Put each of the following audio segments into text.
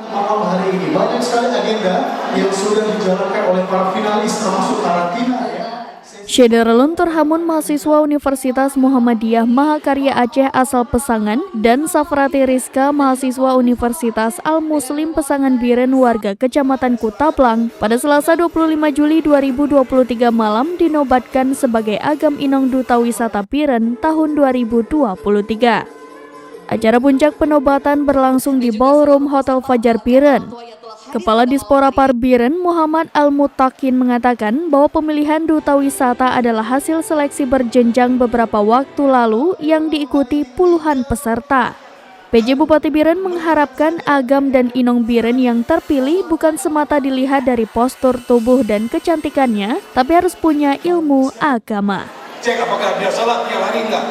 Malam hari ini banyak sekali agenda yang sudah dijalankan oleh para finalis termasuk karantina ya. Syeder Luntur Hamun mahasiswa Universitas Muhammadiyah Mahakarya Aceh asal Pesangan dan Safrati Rizka mahasiswa Universitas Al-Muslim Pesangan Biren warga Kecamatan Kutaplang pada Selasa 25 Juli 2023 malam dinobatkan sebagai Agam Inong Duta Wisata Biren tahun 2023. Acara puncak penobatan berlangsung di Ballroom Hotel Fajar Biren. Kepala Dispora Parbiren Muhammad Al-Mutakin mengatakan bahwa pemilihan duta wisata adalah hasil seleksi berjenjang beberapa waktu lalu yang diikuti puluhan peserta. PJ Bupati Biren mengharapkan Agam dan Inong Biren yang terpilih bukan semata dilihat dari postur tubuh dan kecantikannya, tapi harus punya ilmu agama. Cek apakah dia salat tiap hari enggak.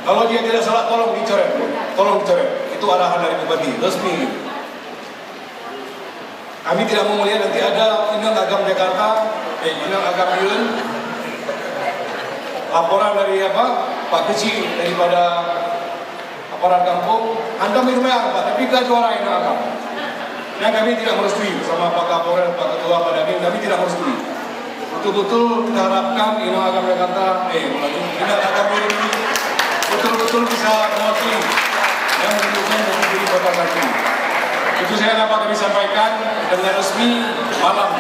Kalau dia tidak salat tolong dicoret. Itu arahan dari Bupati resmi. Kami tidak mau melihat nanti ada Inong Agam Jakarta, Inong Agam Biren, laporan dari Pak Kecil daripada aparat kampung, Anda minum air Pak, tapi tidak juara Inong Agam. Dan kami tidak merestui sama Pak Kapolres, Pak Ketua, Pak Dandim, kami tidak merestui. Betul-betul kita harapkan Inong Agam Jakarta, Inong Agam Biren ini betul-betul bisa mewakili yang menunjukkan diri kota Saki. Itu saya dapat kami sampaikan dengan resmi malam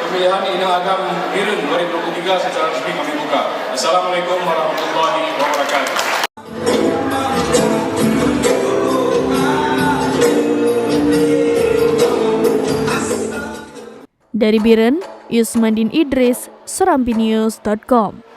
pemilihan Inong Agam Biren 2023 secara resmi kami buka. Assalamualaikum warahmatullahi wabarakatuh. Dari Biren, Yusmandin Idris, serampinews.com.